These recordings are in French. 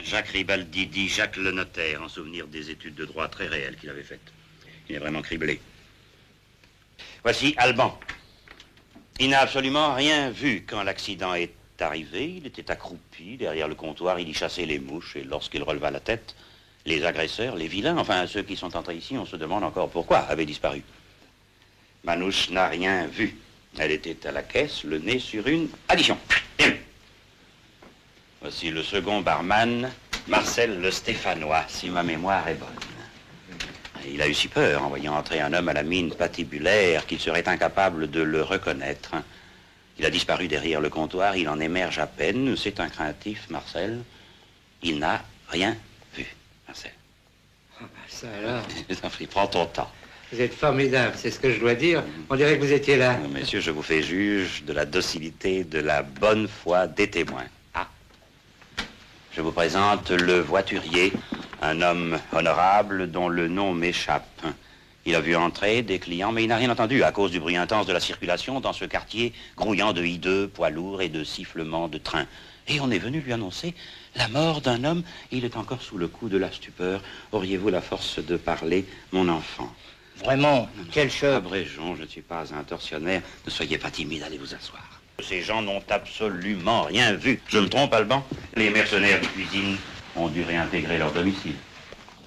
Jacques Ribaldi dit Jacques le notaire, en souvenir des études de droit très réelles qu'il avait faites. Il est vraiment criblé. Voici Alban. Il n'a absolument rien vu quand l'accident est arrivé. Il était accroupi derrière le comptoir, il y chassait les mouches, et lorsqu'il releva la tête, les agresseurs, les vilains, enfin ceux qui sont entrés ici, on se demande encore pourquoi, avaient disparu. Manouche n'a rien vu. Elle était à la caisse, le nez sur une addition. Bien. Voici le second barman, Marcel le Stéphanois, si ma mémoire est bonne. Il a eu si peur en voyant entrer un homme à la mine patibulaire qu'il serait incapable de le reconnaître. Il a disparu derrière le comptoir, il en émerge à peine. C'est un craintif, Marcel. Il n'a rien vu, Marcel. Ah ben ça alors. Prends ton temps. Vous êtes formidable, c'est ce que je dois dire. On dirait que vous étiez là. Messieurs, je vous fais juge de la docilité, de la bonne foi des témoins. Ah. Je vous présente le voiturier, un homme honorable dont le nom m'échappe. Il a vu entrer des clients, mais il n'a rien entendu à cause du bruit intense de la circulation dans ce quartier grouillant de hideux, poids lourds et de sifflements de train. Et on est venu lui annoncer la mort d'un homme. Il est encore sous le coup de la stupeur. Auriez-vous la force de parler, mon enfant? Vraiment, quelle chose. Abrégeons, je ne suis pas un tortionnaire. Ne soyez pas timide, allez vous asseoir. Ces gens n'ont absolument rien vu. Je me trompe, Alban? Les mercenaires de cuisine ont dû réintégrer leur domicile.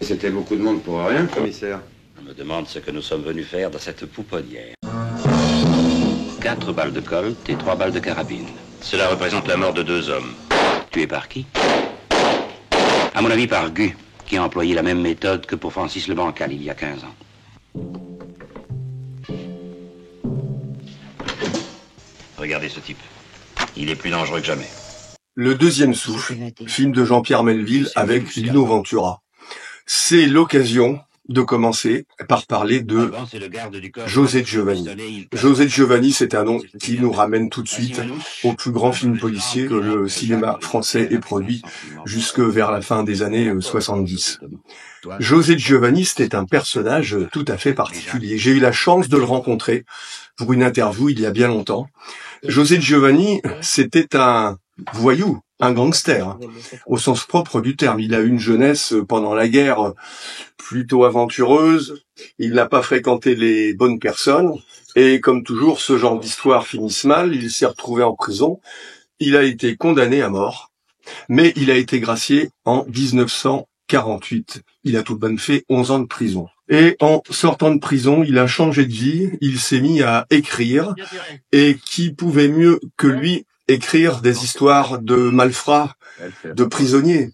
C'était beaucoup de monde pour rien, commissaire. Je me demande ce que nous sommes venus faire dans cette pouponnière. 4 balles de colt et 3 balles de carabine. Cela représente la mort de 2 hommes. Tués par qui? À mon avis, par Gu, qui a employé la même méthode que pour Francis le Bancal il y a 15 ans. Regardez ce type. Il est plus dangereux que jamais. Le deuxième souffle, film de Jean-Pierre Melville avec Lino Ventura. C'est l'occasion de commencer par parler de José Giovanni. José Giovanni, c'est un nom qui nous ramène tout de suite au plus grand film policier que le cinéma français ait produit jusque vers la fin des années 70. José Giovanni, c'était un personnage tout à fait particulier. J'ai eu la chance de le rencontrer pour une interview il y a bien longtemps. José Giovanni, c'était un voyou, un gangster, au sens propre du terme. Il a eu une jeunesse pendant la guerre plutôt aventureuse, il n'a pas fréquenté les bonnes personnes, et comme toujours, ce genre d'histoire finissent mal, il s'est retrouvé en prison, il a été condamné à mort, mais il a été gracié en 1948. Il a tout de même fait 11 ans de prison. Et en sortant de prison, il a changé de vie, il s'est mis à écrire, et qui pouvait mieux que lui écrire des histoires de malfrats, de prisonniers.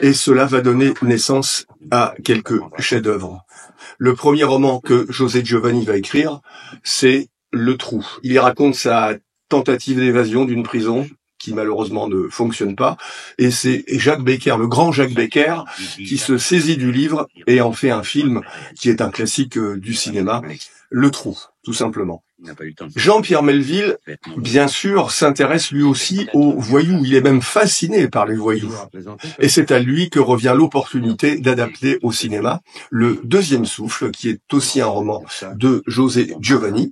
Et cela va donner naissance à quelques chefs-d'œuvre. Le premier roman que José Giovanni va écrire, c'est Le Trou. Il y raconte sa tentative d'évasion d'une prison qui malheureusement ne fonctionne pas. Et c'est Jacques Becker, le grand Jacques Becker, qui se saisit du livre et en fait un film qui est un classique du cinéma, Le Trou, tout simplement. Jean-Pierre Melville, bien sûr, s'intéresse lui aussi aux voyous. Il est même fasciné par les voyous. Et c'est à lui que revient l'opportunité d'adapter au cinéma Le Deuxième Souffle, qui est aussi un roman de José Giovanni,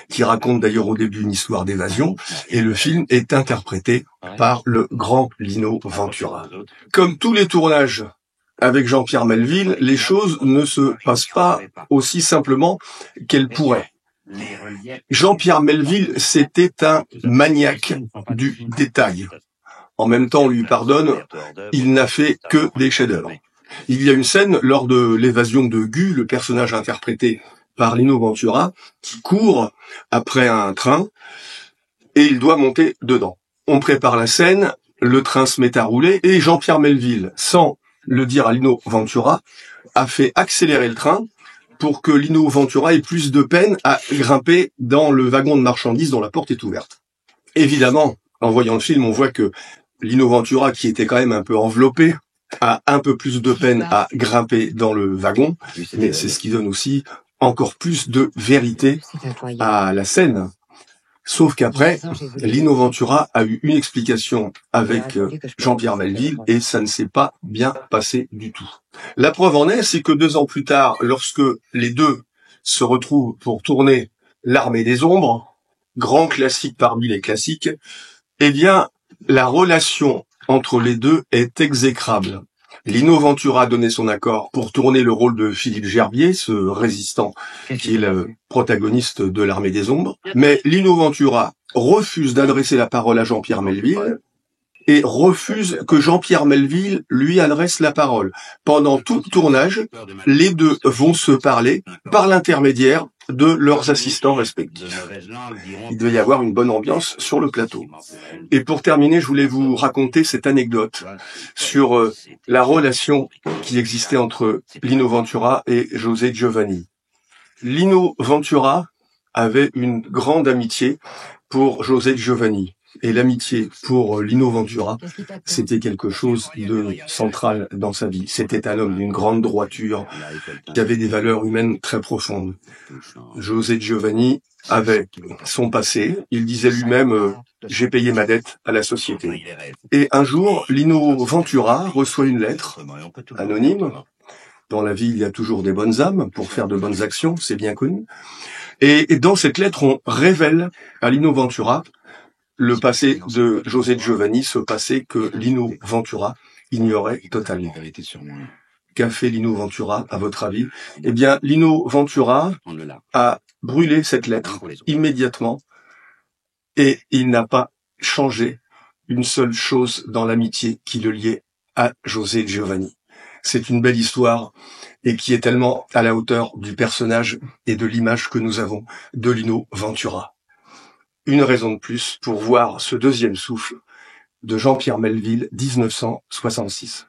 qui raconte d'ailleurs au début une histoire d'évasion, et le film est interprété par le grand Lino Ventura. Comme tous les tournages avec Jean-Pierre Melville, les choses ne se passent pas aussi simplement qu'elles pourraient. Jean-Pierre Melville, c'était un maniaque du détail. En même temps, on lui pardonne, il n'a fait que des chefs-d'œuvre. Il y a une scène lors de l'évasion de Gu, le personnage interprété par Lino Ventura, qui court après un train et il doit monter dedans. On prépare la scène, le train se met à rouler et Jean-Pierre Melville, sans le dire à Lino Ventura, a fait accélérer le train pour que Lino Ventura ait plus de peine à grimper dans le wagon de marchandises dont la porte est ouverte. Évidemment, en voyant le film, on voit que Lino Ventura, qui était quand même un peu enveloppé, a un peu plus de peine à grimper dans le wagon, mais c'est ce qui donne aussi encore plus de vérité à la scène. Sauf qu'après, Lino Ventura a eu une explication avec Jean-Pierre Melville et ça ne s'est pas bien passé du tout. La preuve en est, c'est que 2 ans plus tard, lorsque les deux se retrouvent pour tourner L'Armée des Ombres, grand classique parmi les classiques, eh bien, la relation entre les deux est exécrable. Lino Ventura a donné son accord pour tourner le rôle de Philippe Gerbier, ce résistant qui est le protagoniste de l'Armée des Ombres. Mais Lino Ventura refuse d'adresser la parole à Jean-Pierre Melville et refuse que Jean-Pierre Melville lui adresse la parole. Pendant tout le tournage, les deux vont se parler par l'intermédiaire de leurs assistants respectifs. Il devait y avoir une bonne ambiance sur le plateau. Et pour terminer, je voulais vous raconter cette anecdote sur la relation qui existait entre Lino Ventura et José Giovanni. Lino Ventura avait une grande amitié pour José Giovanni. Et l'amitié pour Lino Ventura, c'était quelque chose de central dans sa vie. C'était un homme d'une grande droiture, qui avait des valeurs humaines très profondes. José Giovanni avait son passé. Il disait lui-même j'ai payé ma dette à la société. Et un jour, Lino Ventura reçoit une lettre anonyme. Dans la vie, il y a toujours des bonnes âmes pour faire de bonnes actions, c'est bien connu. Et dans cette lettre, on révèle à Lino Ventura le passé de José Giovanni, ce passé que Lino Ventura ignorait totalement. Qu'a fait Lino Ventura, à votre avis? Eh bien, Lino Ventura a brûlé cette lettre immédiatement et il n'a pas changé une seule chose dans l'amitié qui le liait à José Giovanni. C'est une belle histoire et qui est tellement à la hauteur du personnage et de l'image que nous avons de Lino Ventura. Une raison de plus pour voir ce deuxième souffle de Jean-Pierre Melville, 1966.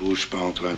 Bouge pas, Antoine.